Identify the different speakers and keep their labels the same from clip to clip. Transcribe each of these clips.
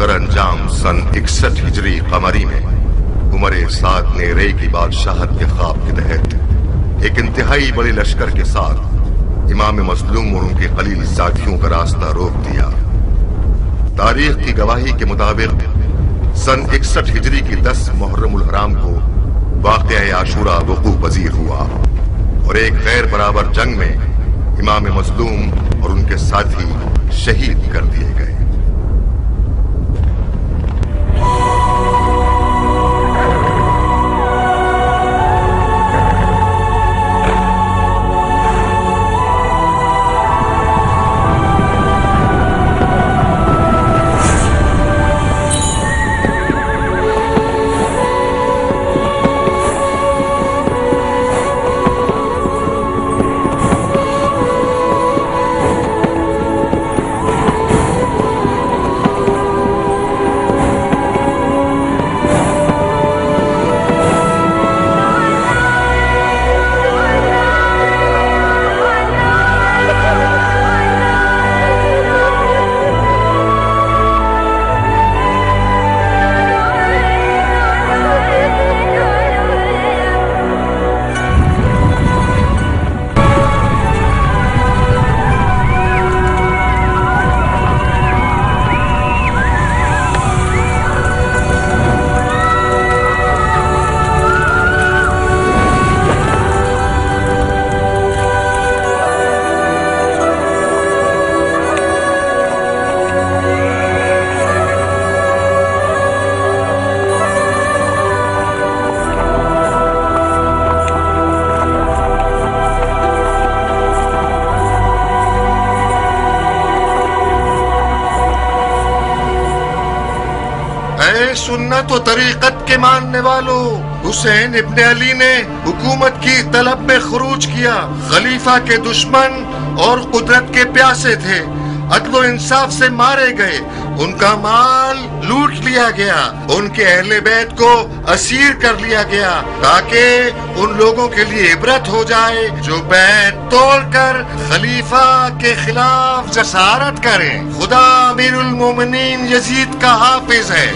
Speaker 1: Sir अंजाम सन 61 हिजरी कमरी में उमर साद ने रे की बादशाहत के ख्वाब के तहत एक इंतहाई बड़े लश्कर के साथ इमाम मजलूम और उनके खलील साथियों का रास्ता रोक दिया। तारीख की गवाही के मुताबिक सन 61 हिजरी की 10 मुहर्रमुल हराम को वाक़या आशूरा वक़ू पजीर हुआ और एक गैर बराबर जंग में इमाम मजलूम और उनके साथी शहीद कर दिए गए। सुन्नत व तरीक़त के मानने वालों, हुसैन इब्न अली ने हुकूमत की तलब में खुरूज किया। खलीफा के दुश्मन और कुदरत के प्यासे थे, अदल इंसाफ से मारे गए, उनका माल लूट लिया गया, उनके अहले बैत को असीर कर लिया गया ताकि उन लोगों के लिए इबरत हो जाए जो बैत तोड़कर खलीफा के खिलाफ जसारत करें। खुदा अमीरुल मोमिनीन यजीद का हाफिज है।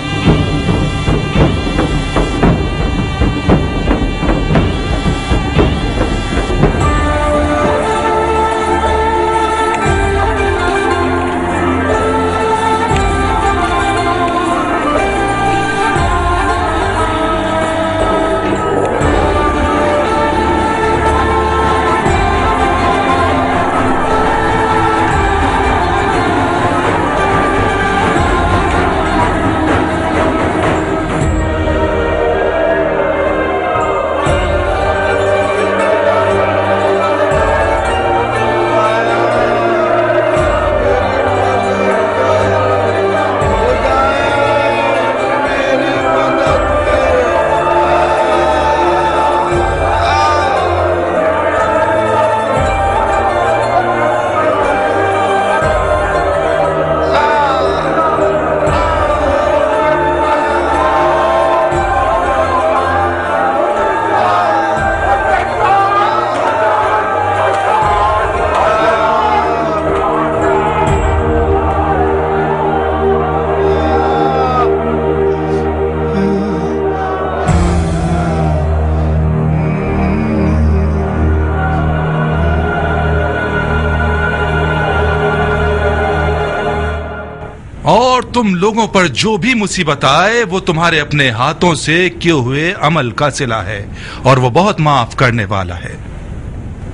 Speaker 2: और तुम लोगों पर जो भी मुसीबत आए वो तुम्हारे अपने हाथों से किए हुए अमल का सिला है और वो बहुत माफ करने वाला है।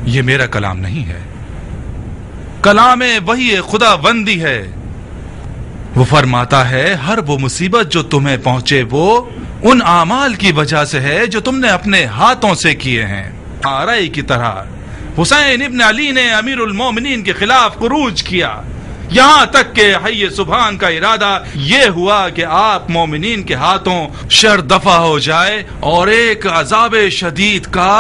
Speaker 2: ये मेरा कलाम नहीं है, कलाम वही खुदाबंदी है। वो फरमाता है हर वो मुसीबत जो तुम्हें पहुंचे वो उन आमाल की वजह से है जो तुमने अपने हाथों से किए हैं। आराई की तरह हुसैन इब्न अली ने अमीरुल मोमिनीन के खिलाफ खुरूज किया, यहाँ तक के हय्ये सुभान का इरादा ये हुआ कि आप मोमिनीन के हाथों शर दफा हो जाए और एक अजाब शदीद का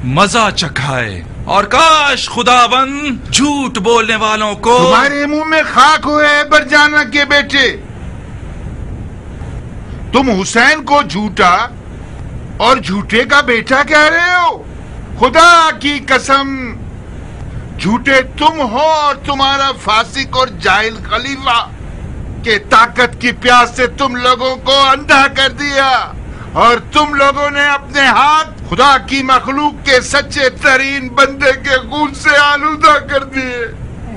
Speaker 2: मजा चखाए। और काश खुदाबंद झूठ बोलने वालों को
Speaker 3: तुम्हारे मुंह में खाक हुए बरजाना के बेटे। तुम हुसैन को झूठा और झूठे का बेटा कह रहे हो। खुदा की कसम, झूठे तुम हो और तुम्हारा फासिक और जाहिल खलीफा। कि ताकत की प्यास से तुम लोगों को अंधा कर दिया और तुम लोगों ने अपने हाथ खुदा की मखलूक के सच्चे तरीन बंदे के खून से आलूदा कर दिए।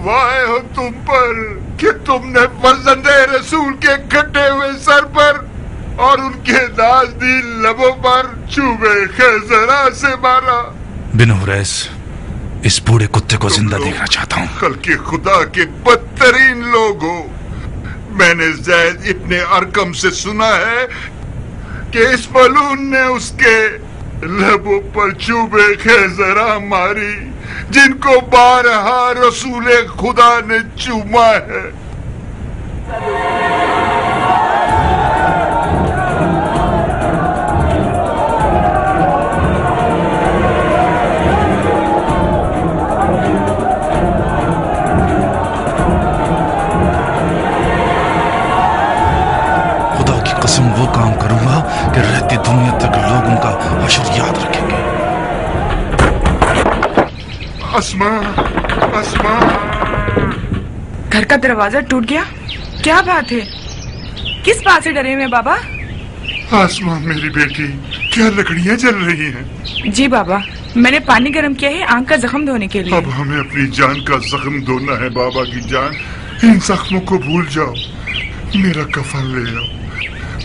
Speaker 3: वाह हो तुम पर कि तुमने फर्जंदे रसूल के कटे हुए सर पर और उनके नाज़नीन लबों पर चूबे खैजरा से मारा।
Speaker 2: बिन हुरैस, इस बूढ़े कुत्ते को जिंदा देखना चाहता हूँ।
Speaker 3: खल्के खुदा के बदतरीन लोग हो। मैंने ज़ैद इब्ने अरकम से सुना है कि इस मलून ने उसके लबों पर चूबे खैजरा मारी जिनको बारहा रसूल खुदा ने चूमा है।
Speaker 2: वो काम करूंगा कि रहती दुनिया तक लोग उनका हश्र याद रखेंगे।
Speaker 3: अस्मा, अस्मा।
Speaker 4: घर का दरवाजा टूट गया? क्या बात है? किस बात से डरे हुए बाबा?
Speaker 3: अस्मा मेरी बेटी, क्या लकड़ियां जल रही हैं?
Speaker 4: जी बाबा, मैंने पानी गर्म किया है आंख का जख्म धोने के लिए।
Speaker 3: अब हमें अपनी जान का जख्म धोना है बाबा की जान। इन जख्मों को भूल जाओ। मेरा कफन ले आओ,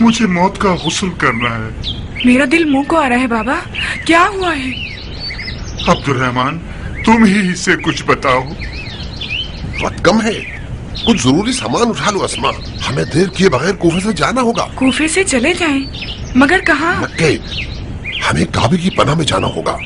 Speaker 3: मुझे मौत का गुस्ल करना है।
Speaker 4: मेरा दिल मुंह को आ रहा है बाबा, क्या हुआ है?
Speaker 3: अब्दुर्रहमान, तुम ही इसे कुछ बताओ।
Speaker 5: वक्त कम है, कुछ जरूरी सामान उठा लो अस्मा। हमें देर किए बगैर कूफे से जाना होगा।
Speaker 4: कूफे से चले जाएं, मगर कहाँ?
Speaker 5: मक्के। हमें काबे की पनाह में जाना होगा।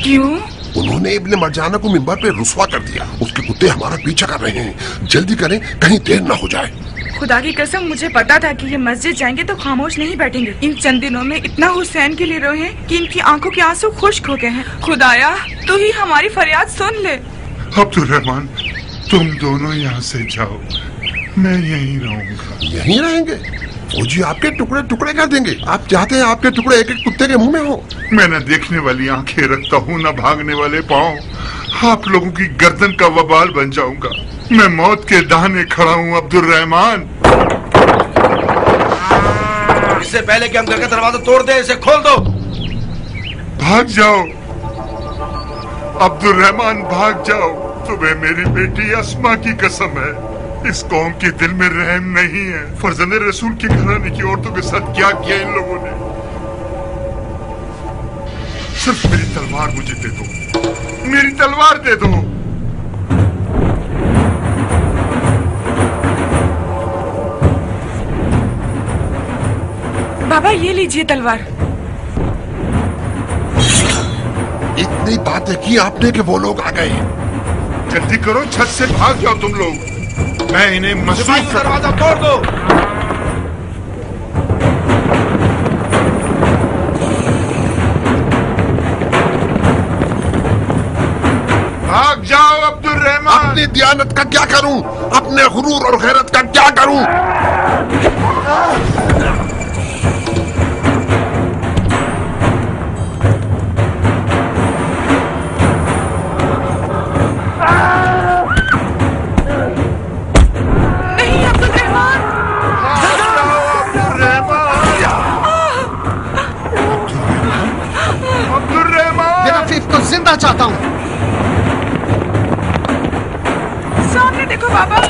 Speaker 4: क्यों?
Speaker 5: उन्होंने इब्ने मरजाना को मिंबर पे रुस्वा कर दिया। उसके कुत्ते हमारा पीछा कर रहे हैं। जल्दी करें, कहीं देर ना हो जाए।
Speaker 4: खुदा की कसम, मुझे पता था कि ये मस्जिद जाएंगे तो खामोश नहीं बैठेंगे। इन चंद दिनों में इतना हुसैन के लिए रोए हैं कि इनकी आंखों के आंसू खुश्क हो गए हैं। खुदाया, तू ही हमारी फरियाद सुन ले।
Speaker 3: अब्दुर्रहमान, तुम दोनों यहाँ से जाओ, मैं यहीं रहूंगा।
Speaker 5: यहीं रहेंगे? फौजी आपके टुकड़े टुकड़े कर देंगे। आप चाहते हैं आपके टुकड़े एक एक कुत्ते के मुंह में हो?
Speaker 3: मैं न देखने वाली आंखें रखता हूँ, न भागने वाले पाँव। आप लोगों की गर्दन का वबाल बन जाऊंगा। मैं मौत के दाने खड़ा हूँ अब्दुर्रहमान।
Speaker 6: इससे पहले कि हम घर का दरवाजा तोड़ दें, इसे खोल दो।
Speaker 3: भाग जाओ अब्दुर्रहमान, भाग जाओ। तुम्हें मेरी बेटी अस्मा की कसम है, इस कौम के दिल में रहम नहीं है। फर्जंदे रसूल के घराने की औरतों के साथ क्या किया इन लोगों ने। सिर्फ मेरी तलवार मुझे दे दो, मेरी तलवार दे दो।
Speaker 4: बाबा, ये लीजिए तलवार।
Speaker 5: इतनी बातें की आपने कि वो लोग आ गए।
Speaker 3: जल्दी करो, छत से भाग जाओ तुम लोग। मैं इन्हें मसरूफ
Speaker 6: दरवाजा तोड़ दो।
Speaker 3: भाग जाओ अब्दुर्रहमान।
Speaker 5: अपनी दियानत का क्या करूं? अपने गुरूर और गैरत का क्या करूं?
Speaker 6: जिंदा चाहता हूँ।
Speaker 4: सामने देखो बाबा।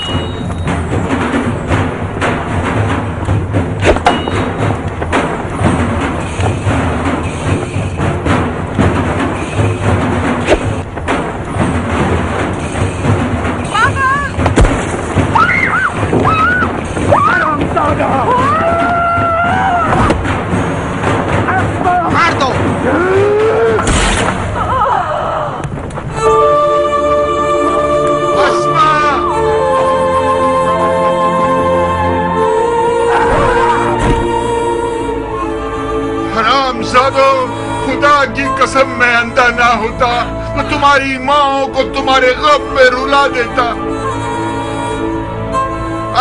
Speaker 3: खुदा की कसम, मैं अंधा ना होता तो तुम्हारी माँ को तुम्हारे गम में रुला देता।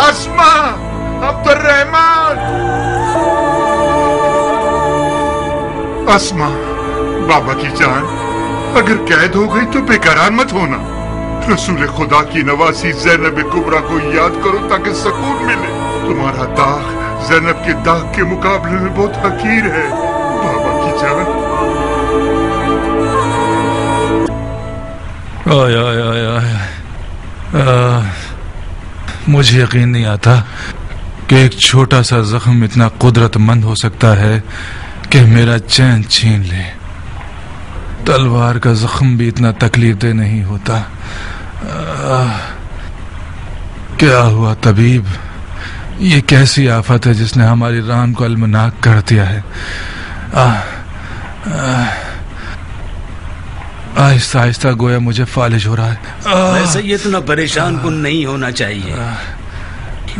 Speaker 3: अस्मा, अब्दुर्रहमान। अस्मा, बाबा की जान, अगर कैद हो गई तो बेकरार मत होना। रसूल खुदा की नवासी ज़ैनब कुबरा को याद करो ताकि सुकून मिले। تمہارا داغ زینب کے داغ کے مقابلے میں بہت حقیر ہے بابا کی جان.
Speaker 2: آئے آئے آئے آئے. مجھے یقین نہیں آتا کہ ایک چھوٹا سا زخم اتنا قدرت مند ہو سکتا ہے کہ میرا چین چھین لے. تلوار کا زخم بھی اتنا تکلیف دہ نہیں ہوتا. کیا ہوا طبیب؟ یہ کیسی آفت ہے جس نے ہماری ران کو المناک کر دیا ہے؟ آہستہ آہستہ گویا مجھے فالج ہو رہا ہے.
Speaker 7: ویسے یہ اتنا پریشان کن نہیں ہونا چاہیے.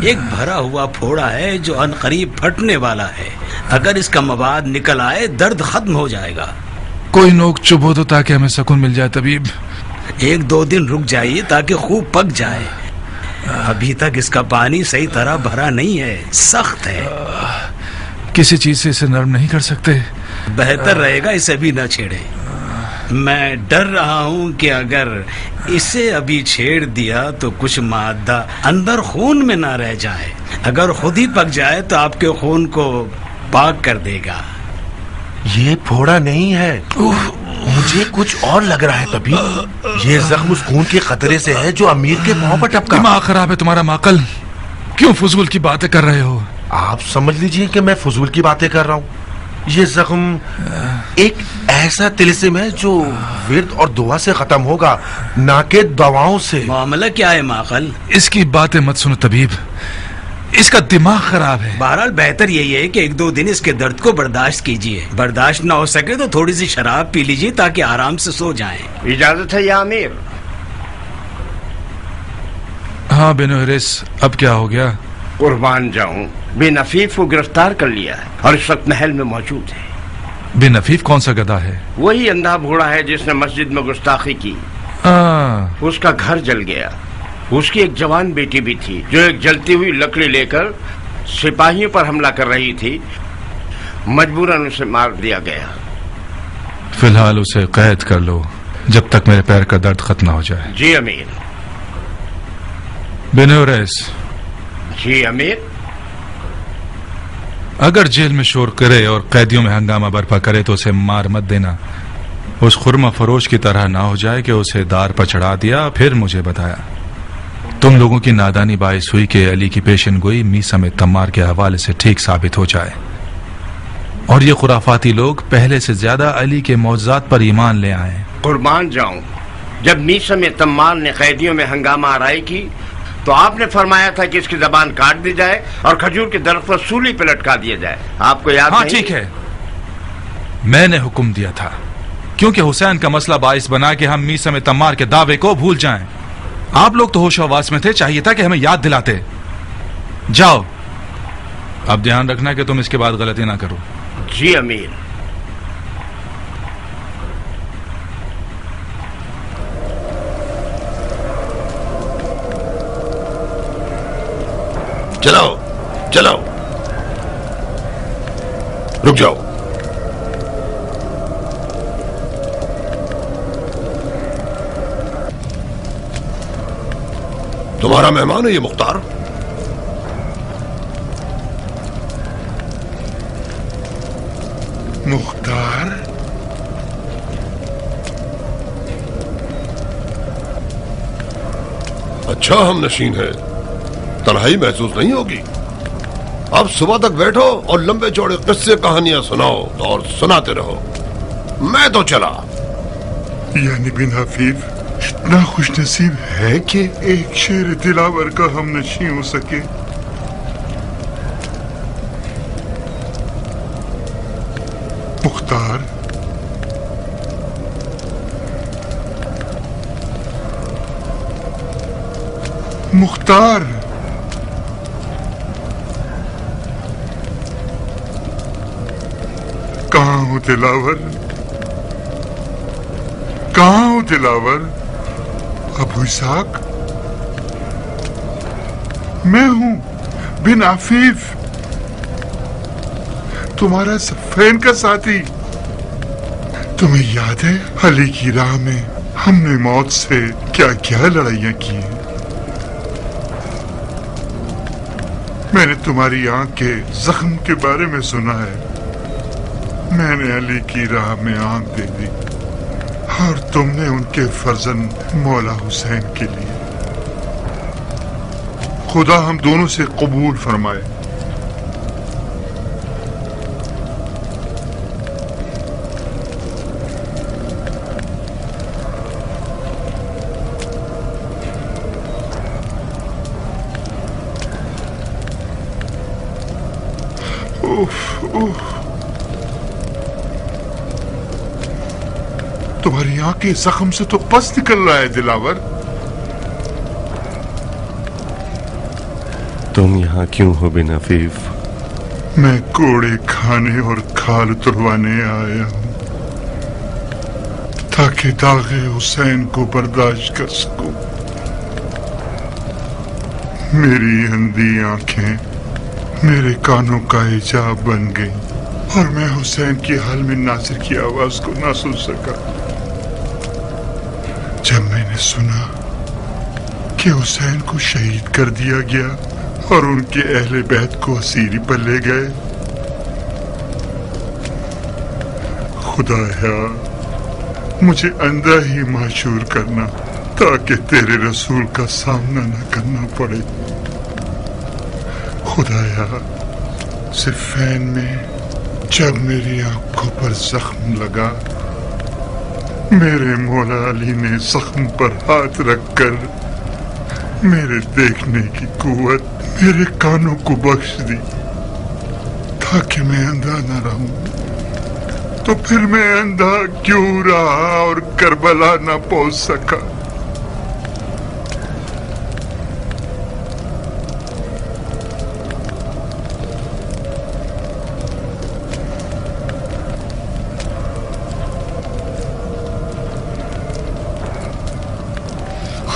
Speaker 7: ایک بھرا ہوا پھوڑا ہے جو عنقریب پھٹنے والا ہے. اگر اس کا مواد نکل آئے درد ختم ہو جائے گا.
Speaker 2: کوئی نوک چبھ ہو تو تاکہ ہمیں سکون مل جائے طبیب.
Speaker 7: 1-2 دن رک جائیے تاکہ خوب پک جائے. ابھی تک اس کا پانی صحیح طرح بھرا نہیں ہے, سخت ہے.
Speaker 2: کسی چیز سے اسے نرم نہیں کر سکتے؟
Speaker 7: بہتر رہے گا اسے بھی نہ چھیڑے. میں ڈر رہا ہوں کہ اگر اسے ابھی چھیڑ دیا تو کچھ مادہ اندر خون میں نہ رہ جائے. اگر خود ہی پک جائے تو آپ کے خون کو پاک کر دے گا.
Speaker 8: یہ پھوڑا نہیں ہے, مجھے کچھ اور لگ رہا ہے طبیب. یہ زخم اس خون کے قطرے سے ہے جو امیر کے پاؤں پر ٹپکا.
Speaker 2: دماغ خراب ہے تمہارا ماقل. کیوں فضول کی باتیں کر رہے ہو؟
Speaker 8: آپ سمجھ لیجئے کہ میں فضول کی باتیں کر رہا ہوں. یہ زخم ایک ایسا طلسم ہے جو ورد اور دعا سے ختم ہوگا, نہ کہ دواؤں سے.
Speaker 7: معاملہ کیا ہے ماقل؟
Speaker 2: اس کی باتیں مت سنو طبیب, اس کا دماغ خراب ہے.
Speaker 7: بہرحال بہتر یہی ہے کہ 1-2 دن اس کے درد کو برداشت کیجیے. برداشت نہ ہو سکے تو تھوڑی سی شراب پی لیجیے تاکہ آرام سے سو جائیں.
Speaker 9: اجازت ہے یا امیر؟
Speaker 2: ہاں بن حریث, اب کیا ہو گیا؟
Speaker 9: قربان جاؤں, بن عفیف کو گرفتار کر لیا ہے اور اس وقت محل میں موجود ہے.
Speaker 2: بن عفیف کون سا گدھا ہے؟
Speaker 9: وہی اندھا بھوڑا ہے جس نے مسجد میں گستاخی کی. اس کا گھر جل گیا. اس کی ایک جوان بیٹی بھی تھی جو ایک جلتی ہوئی لکڑی لے کر سپاہیوں پر حملہ کر رہی تھی. مجبوراً اسے مار دیا گیا.
Speaker 2: فی الحال اسے قید کر لو جب تک میرے پیر کا درد ختم نہ ہو جائے.
Speaker 9: جی امیر.
Speaker 2: بن حریث.
Speaker 9: جی امیر.
Speaker 2: اگر جیل میں شور کرے اور قیدیوں میں ہنگامہ برپا کرے تو اسے مار مت دینا. اس خرمہ فروش کی طرح نہ ہو جائے کہ اسے دار پر چڑھا دیا پھر مجھے بتایا. تم لوگوں کی نادانی باعث ہوئی کہ علی کی پیشن گوئی میسم تمار کے حوالے سے ٹھیک ثابت ہو جائے, اور یہ خرافاتی لوگ پہلے سے زیادہ علی کے معجزات پر ایمان لے آئے.
Speaker 9: قربان جاؤں, جب میسم تمار نے قیدیوں میں ہنگامہ آرائی کی تو آپ نے فرمایا تھا کہ اس کی زبان کاٹ دی جائے اور کھجور کے درخت پر سولی پہ لٹکا دیا جائے. آپ کو یاد نہیں؟
Speaker 2: ہاں ٹھیک ہے, میں نے حکم دیا تھا کیونکہ حسین کا مسئلہ باعث بنا کہ ہم میسم تمار کے دعوے کو بھول جائیں. آپ لوگ تو ہوش و حواس میں تھے, چاہیے تھا کہ ہمیں یاد دلاتے. جاؤ, اب دھیان رکھنا کہ تم اس کے بعد غلطی نہ کرو.
Speaker 9: جی امیر.
Speaker 5: چلاؤ چلاؤ, رک جاؤ. تمہارا مہمان ہے یہ مختار؟
Speaker 3: مختار؟
Speaker 5: اچھا ہم نشین ہے, تنہائی محسوس نہیں ہوگی. اب صبح تک بیٹھو اور لمبے چوڑے قصے کہانیاں سناؤ اور سناتے رہو. میں تو چلا.
Speaker 3: یعنی بن حفیظ اتنا خوش نصیب ہے کہ ایک شعر دلاور کا ہم نشیں ہو سکے. مختار, مختار, کہاں ہو دلاور؟ کہاں ہو دلاور؟ ابو اسحاق, میں ہوں بن عفیف, تمہارا صفین کا ساتھی. تمہیں یاد ہے علی کی راہ میں ہم نے موت سے کیا کیا لڑائیاں کی ہیں؟ میں نے تمہاری آنکھ کے زخم کے بارے میں سنا ہے. میں نے علی کی راہ میں آنکھ دے دی اور تم نے ان کے فرزند مولا حسین کے لیے. خدا ہم دونوں سے قبول فرمائے. تمہاری آنکھ کے زخم سے تو پس نکل رہا ہے دلاور.
Speaker 5: تم یہاں کیوں ہو بن عفیف؟
Speaker 3: میں کوڑے کھانے اور کھال اتروانے آیا ہوں تاکہ داغ حسین کو برداشت کر سکوں. میری اندھی آنکھیں میرے کانوں کا حجاب بن گئی اور میں حسین کی حلم ناصر کی آواز کو نہ سن سکا. جب میں نے سنا کہ حسین کو شہید کر دیا گیا اور ان کے اہل بیت کو اسیری پر لے گئے، خدایا مجھے اندھا ہی معشور کرنا تاکہ تیرے رسول کا سامنا نہ کرنا پڑے. خدایا صفین میں جب میری آنکھوں پر زخم لگا، میرے مولا علی نے زخم پر ہاتھ رکھ کر میرے دیکھنے کی قوت میرے کانوں کو بخش دی تاکہ میں اندھا نہ رہوں. تو پھر میں اندھا کیوں رہا اور کربلا نہ پہنچ سکا؟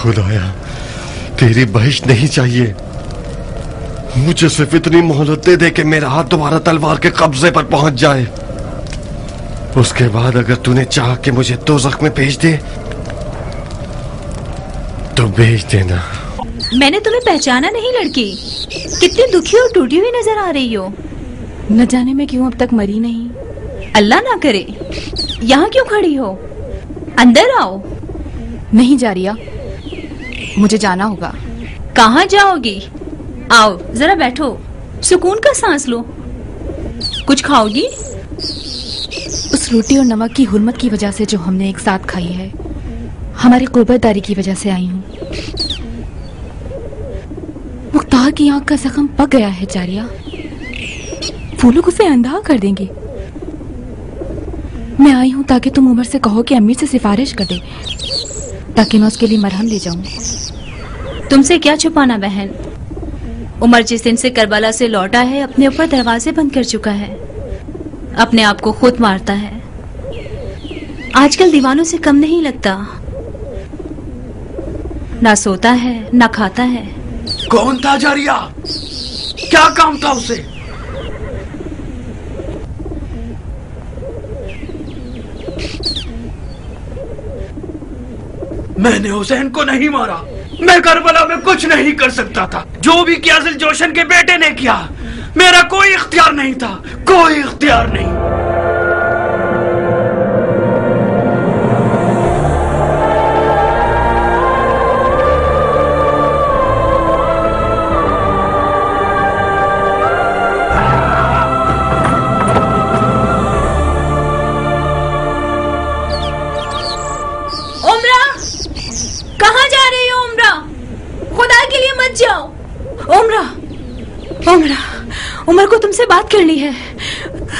Speaker 5: خدایا تیری بخشش نہیں چاہیے. مجھے صرف اتنی مہلت دے دے کہ میرا ہاتھ دوبارہ تلوار کے قبضے پر پہنچ جائے. اس کے بعد اگر تو نے چاہ کہ مجھے دوزخ میں بھیج دے تو بھیج دینا.
Speaker 10: میں نے تمہیں پہچانا نہیں لڑکی. کتنی دکھی اور ٹوٹی ہوئی نظر آ رہی ہو.
Speaker 11: نہ جانے میں کیوں اب تک مری نہیں.
Speaker 10: اللہ نہ کرے. یہاں کیوں کھڑی ہو؟ اندر آؤ.
Speaker 11: نہیں جاریہ، مجھے جانا ہوگا.
Speaker 10: کہاں جاؤ گی؟ آؤ ذرا بیٹھو، سکون کا سانس لو. کچھ کھاؤ گی؟
Speaker 11: اس روٹی اور نمک کی حرمت کی وجہ سے جو ہم نے ایک ساتھ کھائی ہے، ہماری قربت داری کی وجہ سے آئی ہوں. مختار کی آنکھ کا زخم پک گیا ہے جاریہ. وہ لوگ اسے اندھا کر دیں گے. میں آئی ہوں تاکہ تم عمر سے کہو کہ امی سے سفارش کر دے تاکہ میں اس کے لیے مرہم لے جاؤں.
Speaker 10: تم سے کیا چھپانا بہن. عمر جس دن سے کربلا سے لوٹا ہے اپنے اوپر دروازے بند کر چکا ہے. اپنے آپ کو خود مارتا ہے. آج کل دیوانوں سے کم نہیں لگتا. نہ سوتا ہے نہ کھاتا ہے.
Speaker 6: کون تھا جاریہ؟ کیا کام تھا اسے؟ میں نے حسین کو نہیں مارا. میں کربلا میں کچھ نہیں کر سکتا تھا. جو بھی کیا ذل جوشن کے بیٹے نے کیا، میرا کوئی اختیار نہیں تھا. کوئی اختیار نہیں.
Speaker 10: عمر کو تم سے بات کرنی ہے.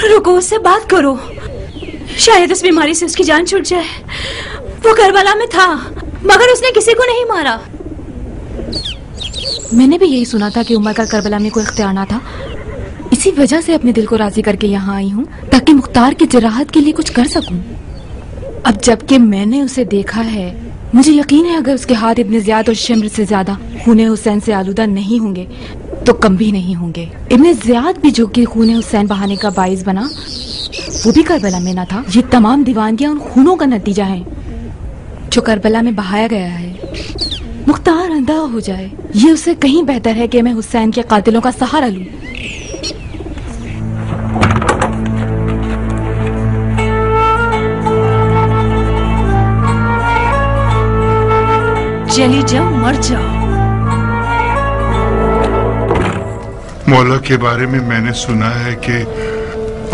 Speaker 10: رکو، اس سے بات کرو. شاید اس بیماری سے اس کی جان چھوٹ جائے. وہ کربلا میں تھا مگر اس نے کسی کو نہیں مارا.
Speaker 11: میں نے بھی یہی سنا تھا کہ عمر کا کربلا میں کوئی اختیار نہ تھا. اسی وجہ سے اپنے دل کو راضی کر کے یہاں آئی ہوں تاکہ مختار کی جراحت کے لیے کچھ کر سکوں. اب جب کہ میں نے اسے دیکھا ہے، مجھے یقین ہے اگر اس کے ہاتھ ابن زیاد اور شمر سے زیادہ خون حسین سے آلودہ نہیں ہوں گے تو کم بھی نہیں ہوں گے. ابن زیاد بھی جو کہ خون حسین بہانے کا باعث بنا، وہ بھی کربلا میں نہ تھا. یہ تمام دیوانگیاں ان خونوں کا نتیجہ ہیں جو کربلا میں بہایا گیا ہے. मुख्तार अंधा हो जाए, ये उससे कहीं बेहतर है कि मैं हुसैन के कातिलों का सहारा लूं।
Speaker 10: चली जाओ, मर जाओ।
Speaker 3: मौला के बारे में मैंने सुना है कि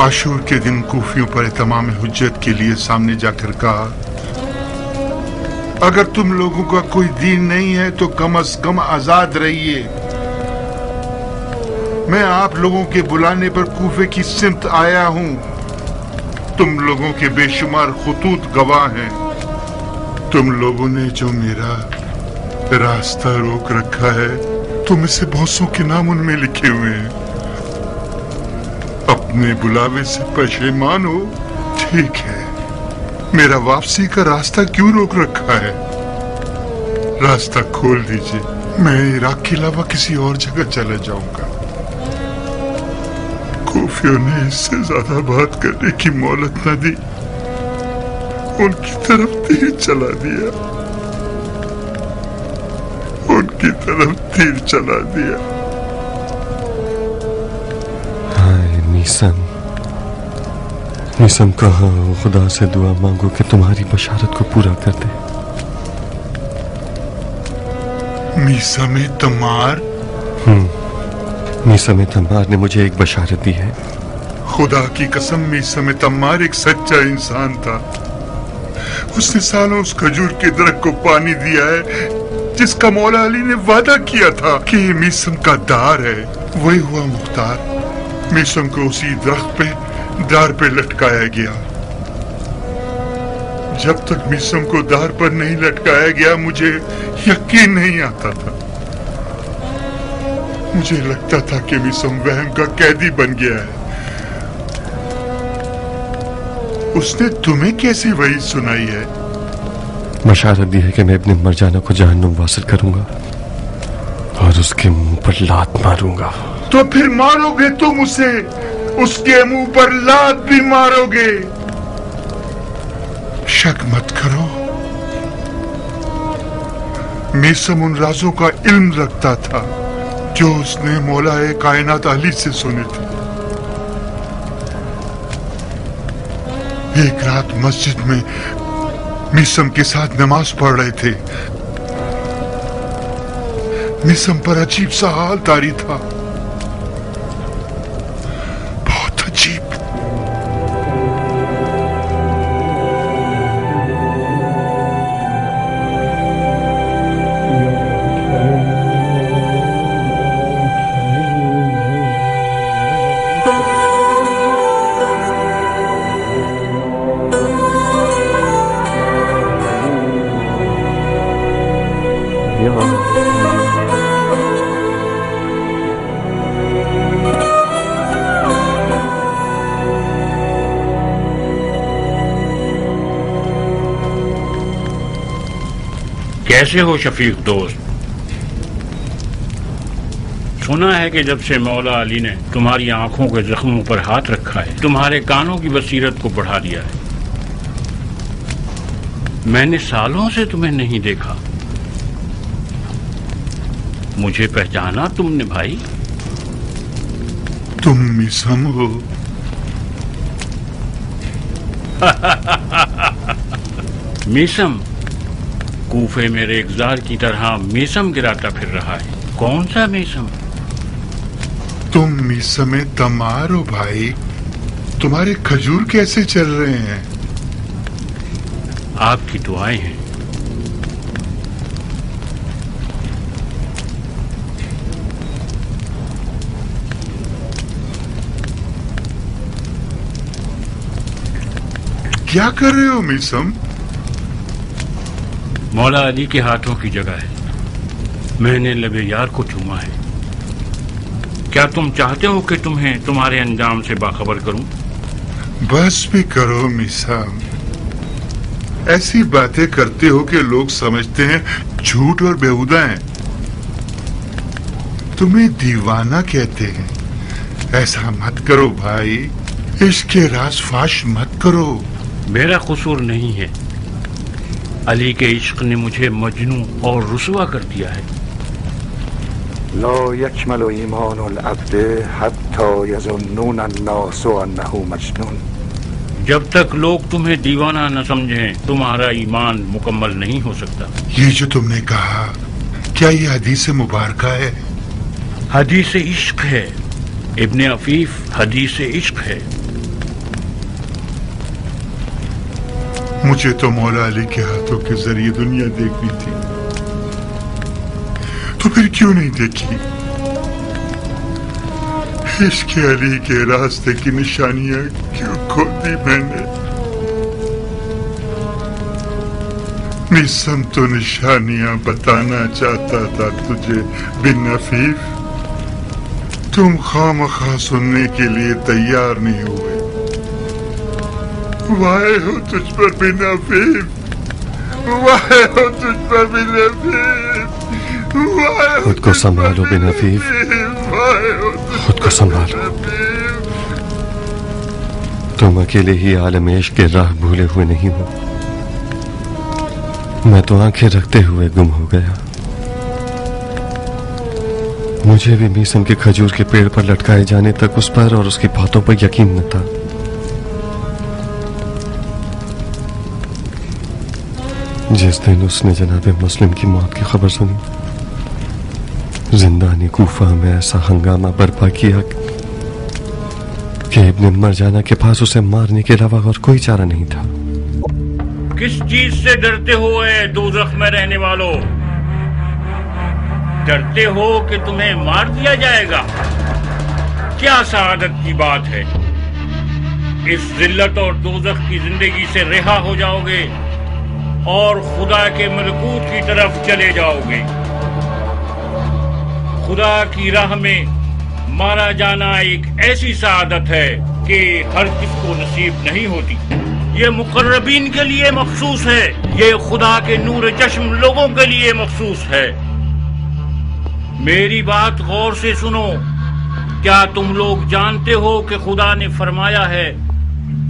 Speaker 3: आशूर के दिन कूफियों पर तमाम हुज्जत के लिए सामने जाकर कहा, अगर तुम लोगों का कोई दीन नहीं है तो कम से कम आजाद रहिए। मैं आप लोगों के बुलाने पर कूफे की सिमत आया हूं। तुम लोगों के बेशुमार खुतूत गवाह हैं। तुम लोगों ने जो मेरा रास्ता रोक रखा है, तुम इसे बहुतों के नाम उनमें लिखे हुए हैं। अपने बुलावे से पशेमान हो, ठीक है, मेरा वापसी का रास्ता क्यों रोक रखा है? रास्ता खोल दीजिए, मैं इराक के अलावा किसी और जगह चला जाऊंगा। कूफियों ने इससे ज्यादा बात करने की मोहलत न दी, उनकी तरफ तीर चला दिया, उनकी तरफ तीर चला दिया।
Speaker 5: हाय मीसम, मीसम कहाँ हो? खुदा से दुआ मांगो कि तुम्हारी बशारत को पूरा कर दे।
Speaker 3: मीसम तमार?
Speaker 5: मीसम तमार ने मुझे एक बशारत दी है।
Speaker 3: खुदा की कसम, मीसम तमार एक सच्चा इंसान था। उसने सालों उस खजूर के दरख्त को पानी दिया है जिसका मौला अली ने वादा किया था कि ये मीसम का दार है। वही हुआ मुख्तार। मीसम को उसी दरख्त पे दार पे लटकाया गया। जब तक मीसम को दार पर नहीं लटकाया गया, मुझे यकीन नहीं आता था। मुझे लगता था कि मीसम वहम का कैदी बन गया है। उसने तुम्हें कैसी वही सुनाई है?
Speaker 5: बशारत दी है कि मैं अपने मरजाना को जहन्नुम वासिल करूंगा और उसके मुंह पर लात मारूंगा।
Speaker 3: तो फिर मारोगे तुम उसे? उसके मुंह पर लात भी मारोगे? शक मत करो, मीसम उन राजों का इल्म रखता था जो उसने मौलाए कायनात अली से सुने थे। एक रात मस्जिद में मीसम के साथ नमाज पढ़ रहे थे। मीसम पर अजीब सा हाल तारी था, बहुत अजीब।
Speaker 9: कैसे हो शफीक दोस्त? सुना है कि जब से मौला अली ने तुम्हारी आंखों के जख्मों पर हाथ रखा है, तुम्हारे कानों की बसीरत को बढ़ा दिया है। मैंने सालों से तुम्हें नहीं देखा। मुझे पहचाना तुमने भाई?
Speaker 3: तुम मीसम हो?
Speaker 9: मीसम कूफे में रेगजार की तरह मीसम गिराता फिर रहा है। कौन सा मीसम?
Speaker 3: तुम मीसम तमार हो भाई। तुम्हारे खजूर कैसे चल रहे हैं?
Speaker 9: आपकी दुआएं हैं।
Speaker 3: क्या कर रहे हो मीसम?
Speaker 9: मौला अली के हाथों की जगह है। मैंने लबे यार को चूमा है। क्या तुम चाहते हो कि तुम्हें तुम्हारे अंजाम से बाखबर करूं?
Speaker 3: बस भी करो मीसम। ऐसी बातें करते हो कि लोग समझते हैं झूठ और बेहुदा हैं। तुम्हें दीवाना कहते हैं। ऐसा मत करो भाई। इश्क के राज फाश मत करो।
Speaker 9: मेरा कसूर नहीं है।
Speaker 12: علی کے عشق نے مجھے مجنون اور رسوا کر دیا ہے.
Speaker 13: لا یکمل ایمان العبد حتی یظنون الناس انه مجنون.
Speaker 12: جب تک لوگ تمہیں دیوانہ نہ سمجھیں تمہارا ایمان مکمل نہیں ہو سکتا.
Speaker 3: یہ جو تم نے کہا کیا یہ حدیث مبارکہ ہے؟
Speaker 12: حدیث عشق ہے ابن عفیف، حدیث عشق ہے.
Speaker 3: مجھے تو مولا علی کے ہاتھوں کے ذریعے دنیا دیکھنی تھی، تو پھر کیوں نہیں دیکھی؟ عشق علی کے راستے کی نشانیاں کیوں کھو دی میں نے؟ نسم تو نشانیاں بتانا چاہتا تھا تجھے بن عفیف، تم خواہ سننے کے لیے تیار نہیں ہوئے. وائے ہو تجھ پر بن عفیف، وائے ہو تجھ پر بن عفیف.
Speaker 5: خود کو سنبھالو بن عفیف، خود کو سنبھالو. تم اکیلے ہی عالم عشق کے راہ بھولے ہوئے نہیں ہو. میں تو آنکھیں رکھتے ہوئے گم ہو گیا. مجھے بھی میسم کے کھجور کے پیڑ پر لٹکائے جانے تک اس پر اور اس کی باتوں پر یقین نہ تھا. جس دن اس نے جناب مسلم کی موت کی خبر سنی، زندانی کوفہ میں ایسا ہنگامہ برپا کیا کہ ابن مرجانہ کے پاس اسے مارنے کے علاوہ اور کوئی چارہ نہیں تھا.
Speaker 12: کس چیز سے ڈرتے ہو اے دوزخ میں رہنے والوں؟ ڈرتے ہو کہ تمہیں مار دیا جائے گا؟ کیا سعادت کی بات ہے. اس ذلت اور دوزخ کی زندگی سے رہا ہو جاؤ گے اور خدا کے ملکوت کی طرف چلے جاؤ گے. خدا کی راہ میں مارا جانا ایک ایسی سعادت ہے کہ ہر کس کو نصیب نہیں ہوتی. یہ مقربین کے لیے مخصوص ہے، یہ خدا کے نور چشم لوگوں کے لیے مخصوص ہے. میری بات غور سے سنو. کیا تم لوگ جانتے ہو کہ خدا نے فرمایا ہے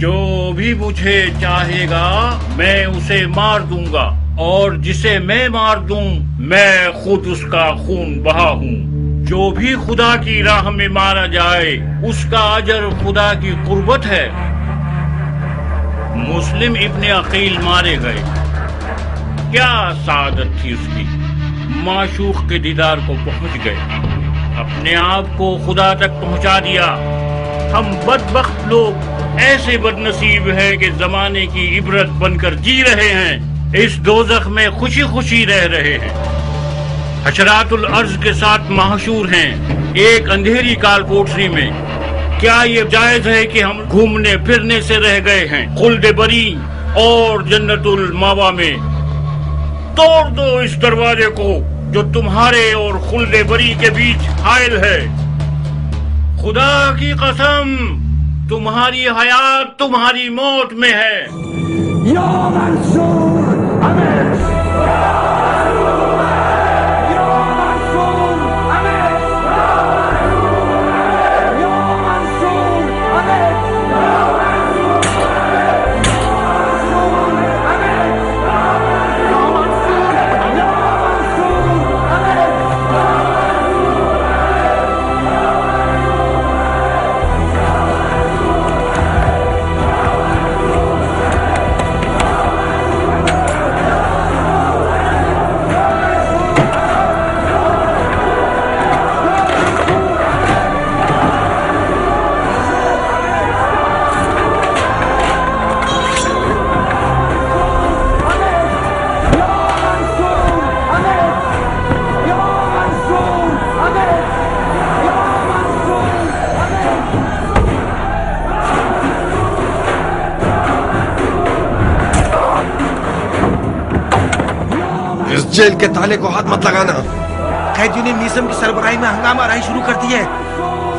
Speaker 12: جو بھی مجھے چاہے گا میں اسے مار دوں گا، اور جسے میں مار دوں میں خود اس کا خون بہا ہوں. جو بھی خدا کی راہ میں مارا جائے اس کا اجر خدا کی قربت ہے. مسلم ابن عقیل مارے گئے. کیا سعادت تھی اس کی. معشوق کے دیدار کو پہنچ گئے، اپنے آپ کو خدا تک پہنچا دیا. ہم بدبخت لوگ ایسے بد نصیب ہیں کہ زمانے کی عبرت بن کر جی رہے ہیں، اس دوزخ میں خوشی خوشی رہ رہے ہیں. حشرات الارض کے ساتھ محشور ہیں ایک اندھیری کال کوٹری میں. کیا یہ جائز ہے کہ ہم گھومنے پھرنے سے رہ گئے ہیں خلد بری اور جنت الماوا میں؟ توڑ دو اس دروازے کو جو تمہارے اور خلد بری کے بیچ حائل ہے. خدا کی قسم تمہاری حیات تمہاری موت میں ہے. یا منصور
Speaker 5: جیل کے تالے کو ہاتھ مت لگانا.
Speaker 8: قیدیوں نے میسم کی سربراہی میں ہنگامہ آرائی شروع کر دی ہے.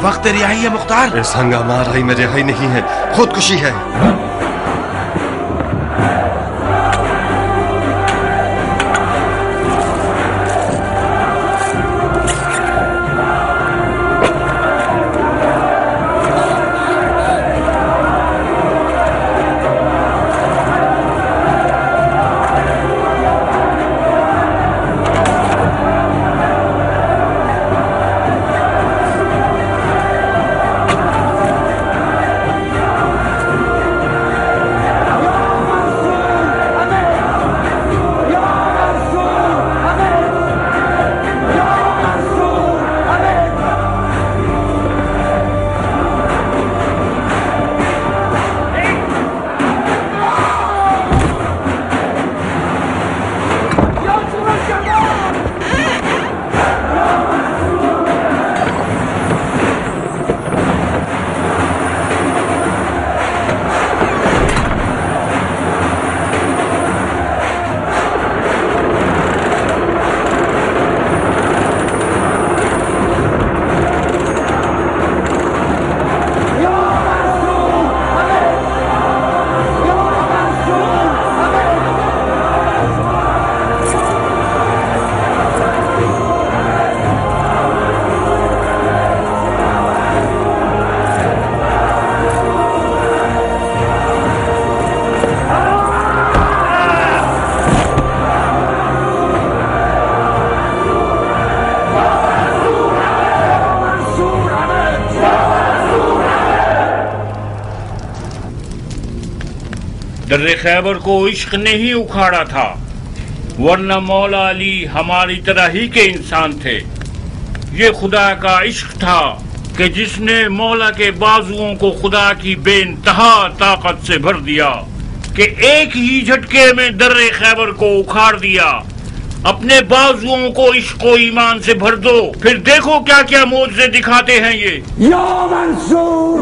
Speaker 8: وقت رہائی ہے مختار.
Speaker 5: اس ہنگامہ آرائی میں رہائی نہیں ہے، خودکشی ہے.
Speaker 12: در خیبر کو عشق نے ہی اکھاڑا تھا، ورنہ مولا علی ہماری طرح ہی کے انسان تھے۔ یہ خدا کا عشق تھا کہ جس نے مولا کے بازوؤں کو خدا کی بے انتہا طاقت سے بھر دیا کہ ایک ہی جھٹکے میں در خیبر کو اکھاڑ دیا۔ اپنے بازوؤں کو عشق و ایمان سے بھر دو، پھر دیکھو کیا کیا معجزے دکھاتے ہیں یہ۔
Speaker 14: یا منصور،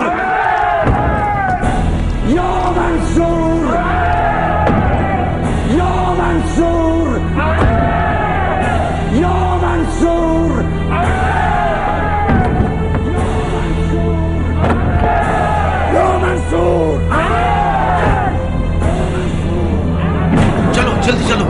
Speaker 14: یا منصور، یا منصور، یا منصور، یا منصور۔
Speaker 8: چلو جلدی چلو۔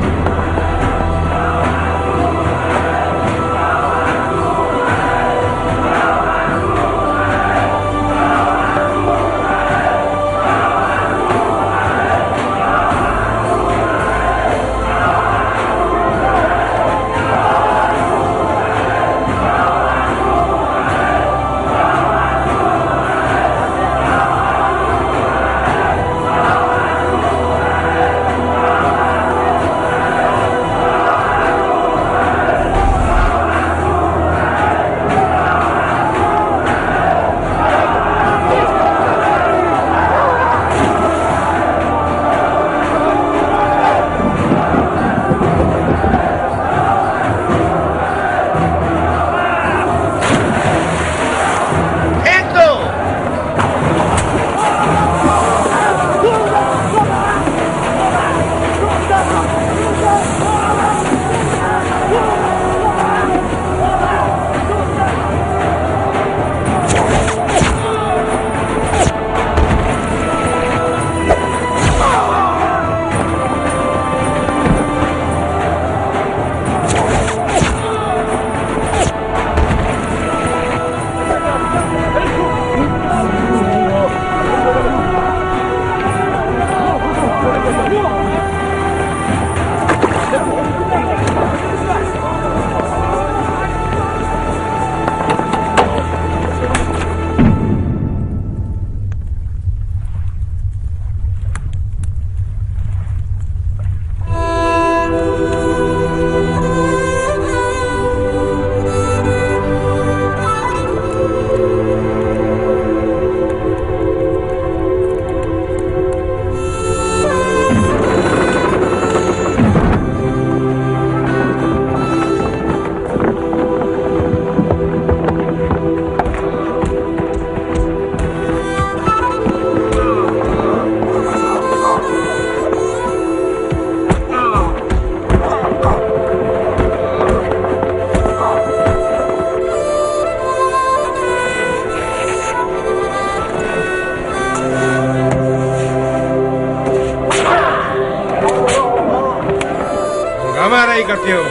Speaker 15: کرتے ہو؟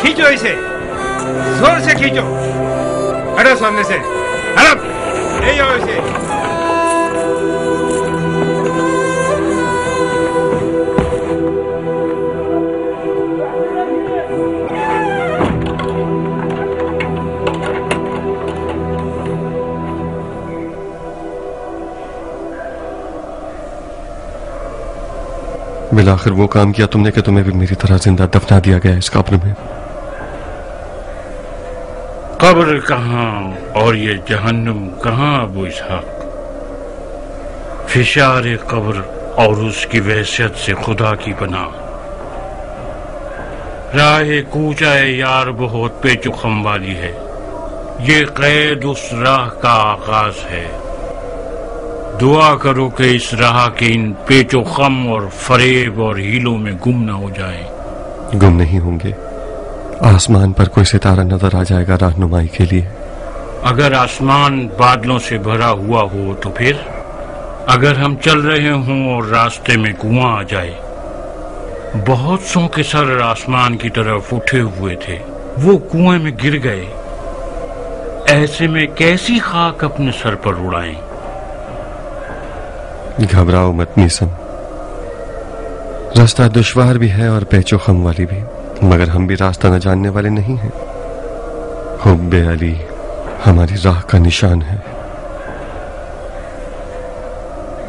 Speaker 15: کھینچو اسے، زور سے کھینچو، ہٹو سامنے سے، ہٹو، لے جاؤ اسے۔
Speaker 5: بالآخر وہ کام کیا تم نے کہ تمہیں بھی میری طرح زندہ دفنا دیا گیا اس قبر میں۔
Speaker 12: قبر کہاں اور یہ جہنم کہاں ابو اسحاق؟ فشار قبر اور اس کی وحشت سے خدا کی پناہ۔ راہ کوچہ یار بہت پیچ و خم والی ہے، یہ قید اس راہ کا آغاز ہے۔ دعا کرو کہ اس راہ کے ان پیچ و خم اور فریب اور ہیلوں میں گم نہ ہو جائیں۔
Speaker 5: گم نہیں ہوں گے، آسمان پر کوئی ستارہ نظر آ جائے گا رہنمائی کے لیے۔
Speaker 12: اگر آسمان بادلوں سے بھرا ہوا ہو تو پھر؟ اگر ہم چل رہے ہوں اور راستے میں کنواں آ جائے؟ بہت سو کے سر آسمان کی طرف اٹھے ہوئے تھے، وہ کنویں میں گر گئے۔ ایسے میں کیسی خاک اپنے سر پر اڑائیں؟
Speaker 5: گھبراؤ مت میسم، راستہ دشوار بھی ہے اور پیچ و خم والی بھی، مگر ہم بھی راستہ نہ جاننے والے نہیں ہیں۔ حب علی ہماری راہ کا نشان ہے۔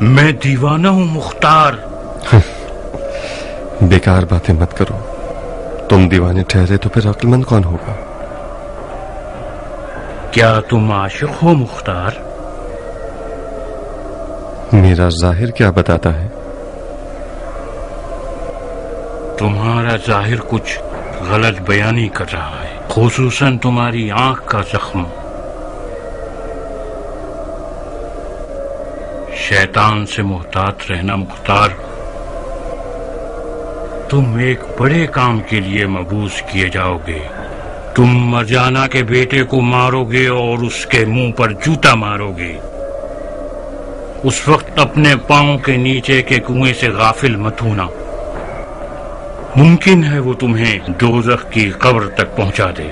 Speaker 12: मैं दीवाना हूँ मुख्तार।
Speaker 5: बेकार बातें मत करो। तुम दीवाने ठहरे तो फिर अक्लमंद कौन होगा?
Speaker 12: क्या तुम आशिक हो मुख्तार?
Speaker 5: मेरा जाहिर क्या बताता है?
Speaker 12: तुम्हारा जाहिर कुछ गलत बयानी कर रहा है, खुसूसन तुम्हारी आंख का जख्म। शैतान से मुहतात रहना मुख्तार। तुम एक बड़े काम के लिए मबूस किए जाओगे। तुम मरजाना के बेटे को मारोगे और उसके मुंह पर जूता मारोगे। उस वक्त अपने पांव के नीचे के कुएं से गाफिल मत होना। मुमकिन है वो तुम्हें दोज़ख की कब्र तक पहुंचा दे।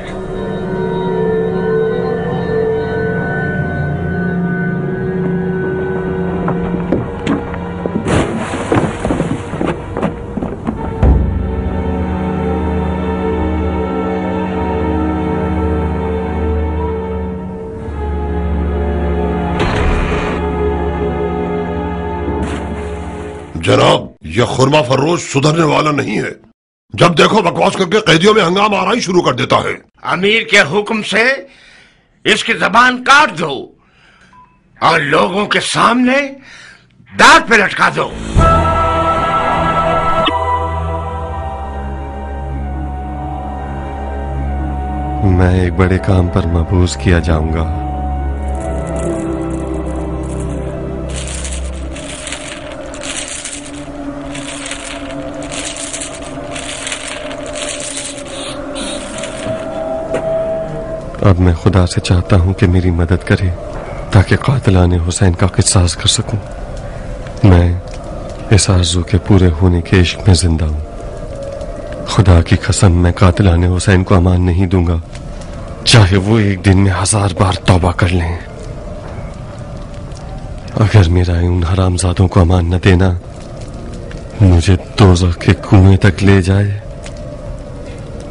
Speaker 16: जनाब, यह खुरमा फरोश सुधरने वाला नहीं है। जब देखो बकवास करके कैदियों में हंगामा आना ही शुरू कर देता है।
Speaker 9: अमीर के हुक्म से इसकी जबान काट दो और लोगों के सामने दांत पे लटका दो।
Speaker 5: मैं एक बड़े काम पर मबूस किया जाऊंगा। अब मैं खुदा से चाहता हूं कि मेरी मदद करे ताकि कातिलाने हुसैन का किसास कर सकूं। मैं इस आरज़ू के पूरे होने के इश्क में जिंदा हूं। खुदा की कसम, मैं कातिलाने हुसैन को अमान नहीं दूंगा, चाहे वो एक दिन में 1000 बार तौबा कर लें। अगर मेरा उन हरामजादों को अमान न देना मुझे दोज़ख के कुएं तक ले जाए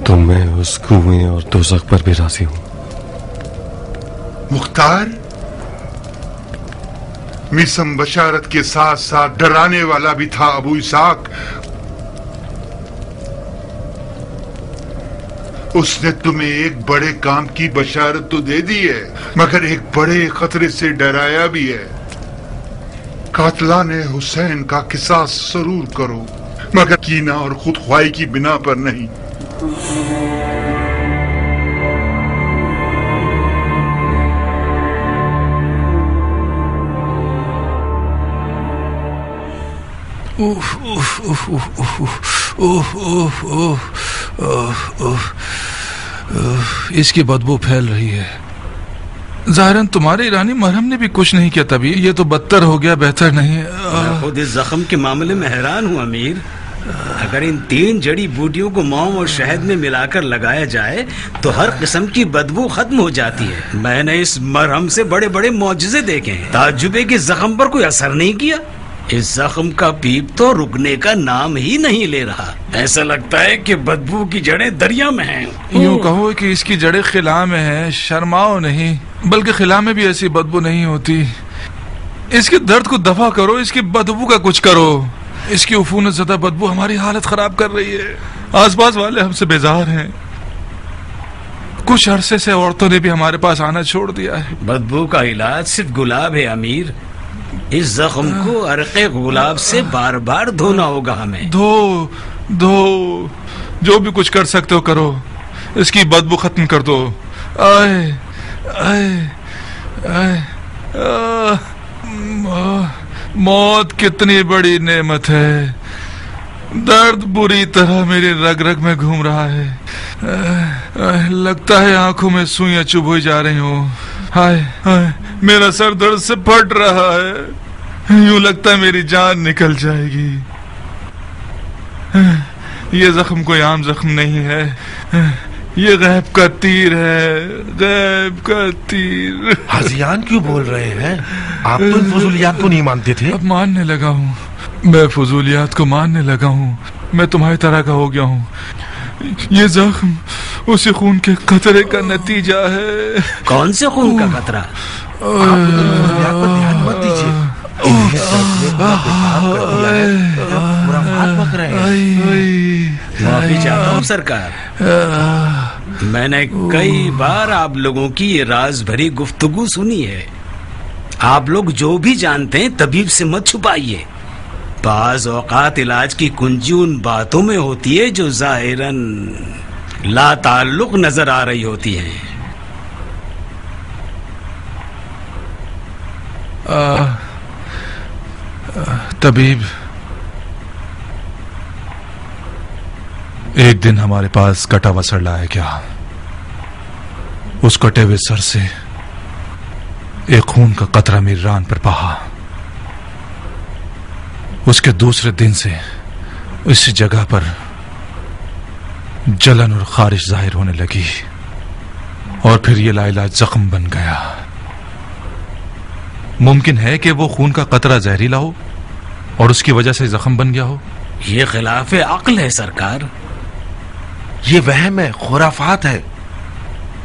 Speaker 5: तो मैं उस कुएं और दोज़ख पर भी राजी हूं।
Speaker 3: मुख्तार, मिसम बशारत के साथ साथ डराने वाला भी था अबू इसाक। उसने तुम्हें एक बड़े काम की बशारत तो दे दी है, मगर एक बड़े खतरे से डराया भी है। कातलाने हुसैन का किसास जरूर करो, मगर कीना और खुदख्वाही की बिना पर नहीं।
Speaker 2: इसकी बदबू फैल रही है। ज़ाहिरन तुम्हारे ईरानी मरहम ने भी कुछ नहीं किया, तभी ये तो बदतर हो गया, बेहतर नहीं।
Speaker 7: मैं खुद इस जख्म के मामले में हैरान हूँ अमीर। अगर इन 3 जड़ी बूटियों को मौम और शहद में मिलाकर लगाया जाए तो हर किस्म की बदबू खत्म हो जाती है। मैंने इस मरहम से बड़े बड़े मौजज़े देखे हैं, ताज्जुबे के जख्म पर कोई असर नहीं किया। इस जख्म का पीप तो रुकने का नाम ही नहीं ले रहा। ऐसा लगता है कि बदबू की जड़ें दरिया में हैं।
Speaker 2: यूं कहो कि इसकी जड़ें खिला में हैं। शर्माओ नहीं, बल्कि खिला में भी ऐसी बदबू नहीं होती। इसके दर्द को दफा करो, इसकी बदबू का कुछ करो। इसकी उफूनत ज़दा बदबू हमारी हालत खराब कर रही है। आसपास वाले हमसे बेजार हैं। कुछ अरसे से औरतों ने भी हमारे पास आना छोड़ दिया है।
Speaker 7: बदबू का इलाज सिर्फ गुलाब है अमीर। इस जख्म को अरक़े गुलाब से बार बार धोना होगा हमें।
Speaker 2: धो जो भी कुछ कर सकते हो करो, इसकी बदबू खत्म कर दो। आए आए आए मौत कितनी बड़ी नेमत है। दर्द बुरी तरह मेरी रग रग में घूम रहा है। लगता है आंखों में सुइयां चुभ जा रही हो। हाय हाय, मेरा सर दर्द से फट रहा है। यूं लगता है मेरी जान निकल जाएगी। ये जख्म कोई आम जख्म नहीं है, ये गैब का तीर है, गैब का तीर।
Speaker 8: हाजियान क्यों बोल रहे हैं? आप तो इन फजूलियात को नहीं मानते थे।
Speaker 2: अब मानने लगा हूँ, मैं फजूलियात को मानने लगा हूँ। मैं तुम्हारी तरह का हो गया हूँ। ये जख्म उसी खून के कतरे का नतीजा है।
Speaker 7: कौन से खून का कतरा?
Speaker 8: आप ध्यान मत दीजिए। चिपक रहे हैं।
Speaker 7: माफी चाहता हूँ सरकार, मैंने कई बार आप लोगों की ये राज भरी गुफ्तगू सुनी है। आप लोग जो भी जानते हैं तबीब से मत छुपाइए। बाज़ औक़ात इलाज की कुंजी उन बातों में होती है जो ज़ाहिरन ला ताल्लुक नजर आ रही होती हैं।
Speaker 2: तबीब, एक दिन हमारे पास कटा हुआ सर लाया क्या? उस कटे हुए सर से एक खून का कतरा मेरी रान पर बहा। उसके दूसरे दिन से इस जगह पर जलन और खारिश जाहिर होने लगी और फिर ये लाइलाज जख्म बन गया। मुमकिन है कि वो खून का कतरा जहरीला हो और उसकी वजह से जख्म बन गया हो।
Speaker 7: ये खिलाफ अक्ल है सरकार।
Speaker 8: ये वहम है, खुराफात है।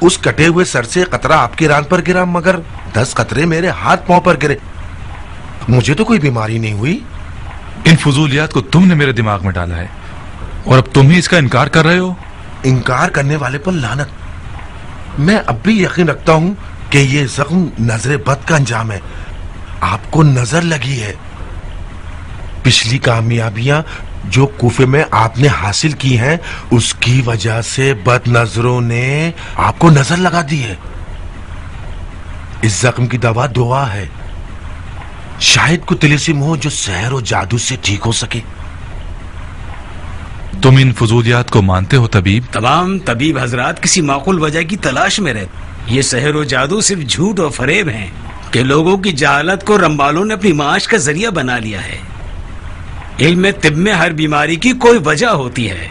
Speaker 8: उस कटे हुए सर से कतरा आपकी रान पर गिरा, मगर 10 कतरे मेरे हाथ पांव पर गिरे। मुझे तो कोई बीमारी नहीं हुई।
Speaker 2: इन फजूलियात को तुमने मेरे दिमाग में डाला है और अब तुम ही इसका इनकार कर रहे हो।
Speaker 8: इनकार करने वाले पर लानत। मैं अब भी यकीन रखता हूं कि ये जख्म नजर बद का अंजाम है। आपको नजर लगी है। पिछली कामयाबियां जो कूफे में आपने हासिल की हैं, उसकी वजह से बद नजरों ने आपको नजर लगा दी है। इस जख्म की दवा दुआ है। शायद कोई तिलिस्म हो जो सहर और जादू से ठीक हो सके।
Speaker 2: तुम इन फजूलियात को मानते हो तबीब?
Speaker 7: तमाम तबीब हजरात किसी माकूल वजह की तलाश में रहते। ये सहर और जादू सिर्फ झूठ और फरेब हैं कि लोगों की जहालत को रंबालों ने अपनी माश का जरिया बना लिया है। इल्म तिब में हर बीमारी की कोई वजह होती है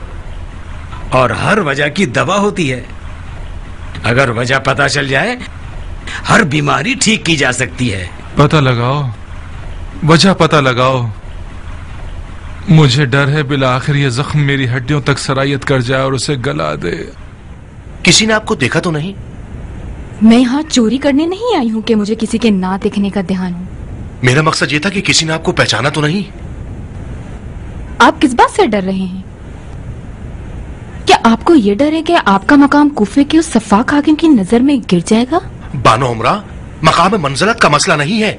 Speaker 7: और हर वजह की दवा होती है। अगर वजह पता चल जाए, हर बीमारी ठीक की जा सकती है।
Speaker 2: पता लगाओ, वजह पता लगाओ। मुझे डर है बिला आखिर ये जख्म मेरी हड्डियों तक सरायत कर जाए और उसे गला दे।
Speaker 8: किसी ने आपको देखा तो नहीं?
Speaker 11: मैं यहाँ चोरी करने नहीं आई हूँ कि मुझे किसी के ना देखने का ध्यान हो।
Speaker 8: मेरा मकसद ये था कि किसी ने आपको पहचाना तो नहीं।
Speaker 11: आप किस बात से डर रहे हैं? क्या आपको ये डर है कि आपका मकाम कूफे के उस सफाक हाकिम की नजर में गिर जाएगा?
Speaker 8: बानो उमरा, मकाम मंजिलत का मसला नहीं है।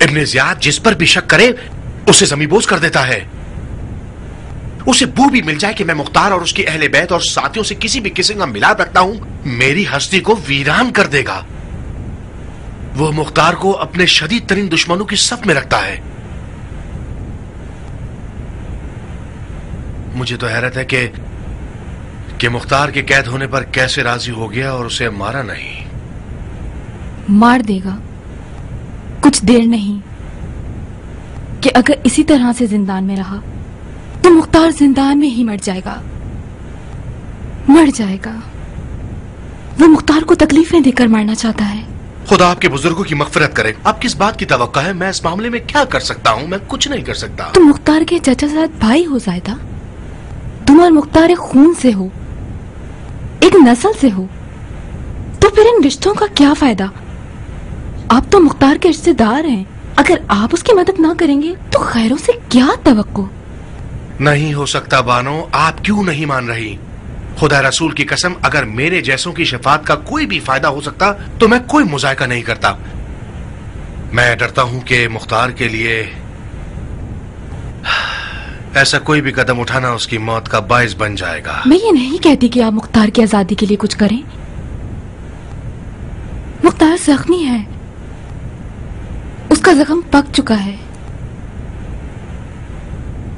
Speaker 8: इब्ने ज़ियाद जिस पर भी शक करे उसे ज़मीबोज़ कर देता है। उसे बू भी मिल जाए कि मैं मुख्तार और उसकी अहले बैत और साथियों से किसी भी किस्म का मिलाप रखता हूं, मेरी हस्ती को वीरान कर देगा। वो मुख्तार को अपने शदीद तरीन दुश्मनों की सफ में रखता है। मुझे तो हैरत है कि मुख्तार के कैद होने पर कैसे राजी हो गया और उसे मारा नहीं।
Speaker 11: मार देगा, कुछ देर नहीं कि अगर इसी तरह से जिंदान में रहा तो मुख्तार जिंदान में ही मर जाएगा। वो मुख्तार को तकलीफें देकर मारना चाहता है।
Speaker 8: खुदा आपके बुजुर्गों की मगफिरत करे। आप किस बात की तवक्का है? मैं इस मामले में क्या कर सकता हूँ? मैं कुछ नहीं कर सकता।
Speaker 11: तुम मुख्तार के चचा साथ भाई हो जायदा। तुम और मुख्तार एक खून से हो, एक नस्ल से हो, तो फिर इन रिश्तों का क्या फायदा? आप तो मुख्तार के रिश्तेदार हैं। अगर आप उसकी मदद ना करेंगे तो खैरों से क्या तवक्को?
Speaker 8: नहीं हो सकता बानो। आप क्यों नहीं मान रही? खुदा रसूल की कसम, अगर मेरे जैसों की शफात का कोई भी फायदा हो सकता तो मैं कोई मुजायका नहीं करता। मैं डरता हूं कि मुख्तार के लिए ऐसा कोई भी कदम उठाना उसकी मौत का बाइस बन जाएगा।
Speaker 11: मैं ये नहीं कहती कि आप मुख्तार की आजादी के लिए कुछ करें। मुख्तार जख्मी है, उसका जख्म पक चुका है,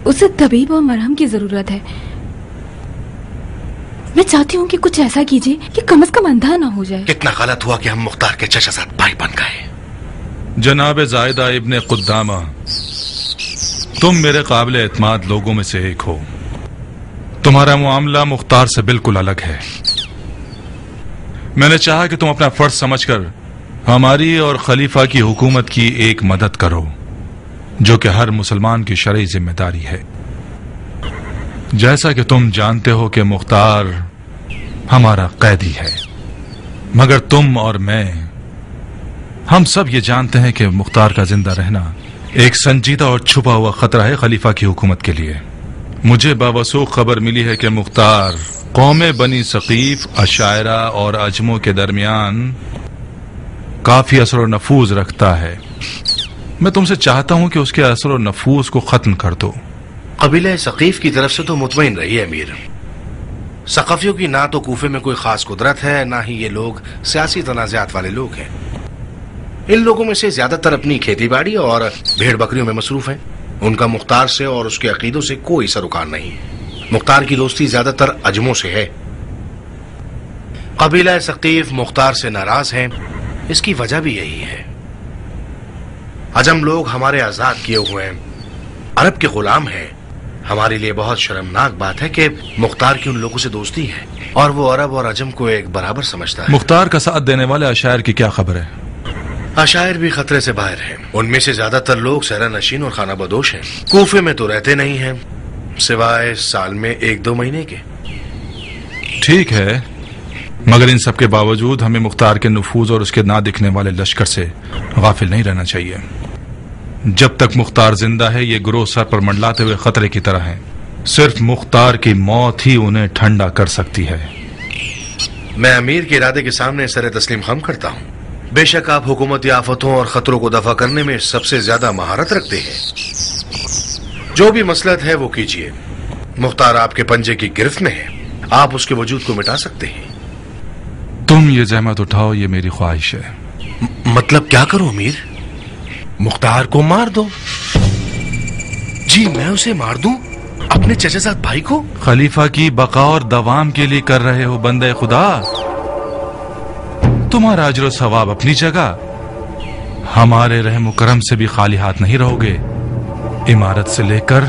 Speaker 11: उसे तबीब और मरहम की जरूरत है। मैं चाहती हूँ कि कुछ ऐसा कीजिए कि कम से कम अंधा ना हो जाए।
Speaker 8: कितना गलत हुआ कि हम मुख्तार के चचा साथ भाई बन गए।
Speaker 2: जनाब जायदा इब्ने कुद्दामा, तुम मेरे काबिल एतमाद लोगों में से एक हो। तुम्हारा मामला मुख्तार से बिल्कुल अलग है। मैंने चाहा कि तुम अपना फर्ज समझकर हमारी और खलीफा की हुकूमत की एक मदद करो, जो कि हर मुसलमान की शरई जिम्मेदारी है। जैसा कि तुम जानते हो कि मुख्तार हमारा कैदी है, मगर तुम और मैं, हम सब ये जानते हैं कि मुख्तार का जिंदा रहना एक संजीदा और छुपा हुआ खतरा है खलीफा की हुकूमत के लिए। مجھے باوثوق خبر ملی ہے کہ مختار قوم بنی ثقیف، اشاعرہ اور اجموں کے درمیان کافی اثر و نفوذ رکھتا ہے. میں تم سے چاہتا ہوں کہ اس کے اثر و نفوذ کو ختم کر دو.
Speaker 17: قبیلہ ثقیف کی طرف سے تو مطمئن رہی امیر. ثقفیوں کی نہ تو کوفے میں کوئی خاص قدرت ہے، نہ ہی یہ لوگ سیاسی تنازعات والے لوگ ہیں. ان لوگوں میں سے زیادہ تر اپنی کھیتی باڑی اور بھیڑ بکریوں میں مصروف ہیں. ان کا مختار سے اور اس کے عقیدوں سے کوئی سروکار نہیں. مختار کی دوستی زیادہ تر اجموں سے ہے. قبیلہ ثقیف مختار سے ناراض ہیں. اس کی وجہ بھی یہی ہے. اجم لوگ ہمارے آزاد کیے ہوئے ہیں، عرب کے غلام ہیں. ہمارے لیے بہت شرمناک بات ہے کہ مختار کی ان لوگوں سے دوستی ہے اور وہ عرب اور عجم کو ایک برابر سمجھتا ہے.
Speaker 2: مختار کا ساتھ دینے والے اشاعر کی کیا خبر ہے؟
Speaker 17: اشاعر بھی خطرے سے باہر ہیں. ان میں سے زیادہ تر لوگ صحرا نشین اور خانہ بدوش ہیں. کوفے میں تو رہتے نہیں ہیں سوائے سال میں 1-2 مہینے کے.
Speaker 2: ٹھیک ہے، مگر ان سب کے باوجود ہمیں مختار کے نفوذ اور اس کے نہ دکھنے والے لشکر سے غافل نہیں رہنا چاہیے. جب تک مختار زندہ ہے یہ گروہ سر پر منڈلاتے ہوئے خطرے کی طرح ہیں. صرف مختار کی موت ہی انہیں ٹھنڈا کر سکتی ہے.
Speaker 17: میں امیر کے ارادے کے سامنے سر تسلیم خم کرتا ہوں. بے شک آپ حکومتی آفتوں اور خطروں کو دفع کرنے میں سب سے زیادہ مہارت رکھتے ہیں. جو بھی مصلحت ہے وہ کیجیے. مختار آپ کے پنجے کی گرفت میں ہے. آپ اس کے وجود کو مٹا سکتے ہیں.
Speaker 2: تم یہ زحمت اٹھاؤ، یہ میری خواہش ہے.
Speaker 17: مطلب کیا کروں امیر؟
Speaker 8: مختار کو مار دو.
Speaker 17: جی میں اسے مار دوں؟ اپنے چچا زاد بھائی کو؟
Speaker 2: خلیفہ کی بقا اور دوام کے لیے کر رہے ہو بندے خدا. تمہارا اجر و ثواب اپنی جگہ. ہمارے رحم و کرم سے بھی خالی ہاتھ نہیں رہو گے. عمارت سے لے کر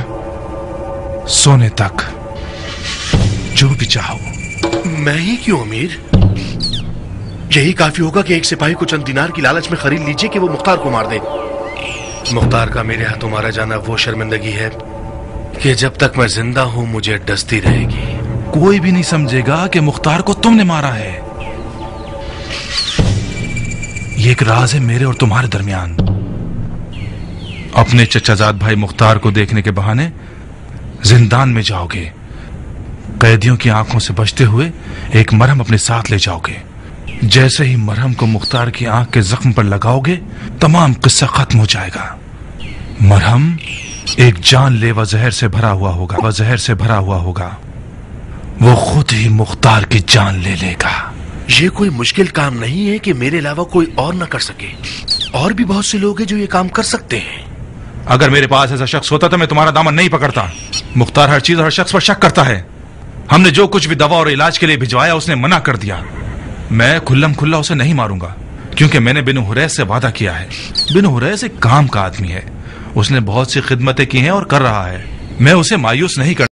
Speaker 2: سونے تک جو بھی چاہو.
Speaker 17: میں ہی کیوں امیر؟ یہی کافی ہوگا کہ ایک سپاہی کو چند دینار کی لالچ میں خرید لیجئے کہ وہ مختار کو مار دے. مختار کا میرے ہاتھوں مارا جانا وہ شرمندگی ہے کہ جب تک میں زندہ ہوں مجھے ڈستی رہے گی.
Speaker 2: کوئی بھی نہیں سمجھے گا کہ مختار کو تم نے مارا ہے. یہ ایک راز ہے میرے اور تمہارے درمیان. اپنے چچا زاد بھائی مختار کو دیکھنے کے بہانے زندان میں جاؤ گے. قیدیوں کی آنکھوں سے بچتے ہوئے ایک مرہم اپنے ساتھ لے جاؤ گے. جیسے ہی مرہم کو مختار کی آنکھ کے زخم پر لگاؤ گے تمام قصہ ختم ہو جائے گا. مرہم ایک جان لیوا زہر سے بھرا ہوا ہوگا. وہ خود ہی مختار کی جان لے لے گا.
Speaker 17: یہ کوئی مشکل کام نہیں ہے کہ میرے علاوہ کوئی اور نہ کر سکے. اور بھی بہت سے لوگ ہیں جو یہ کام کر سکتے ہیں.
Speaker 2: اگر میرے پاس ایسا شخص ہوتا تو میں تمہارا دامن نہیں پکڑتا. مختار ہر چیز اور ہر شخص پر شک کرتا ہے. ہم نے جو کچھ بھی دوا اور علاج کے لیے بھجوایا اس نے منع کر دیا. میں کھلم کھلا اسے نہیں ماروں گا کیونکہ میں نے بن حریث سے وعدہ کیا ہے. بن حریث ایک کام کا آدمی ہے. اس نے بہت سی خدمتیں کی ہیں اور کر رہا ہے. میں اسے مایوس نہیں کرتا.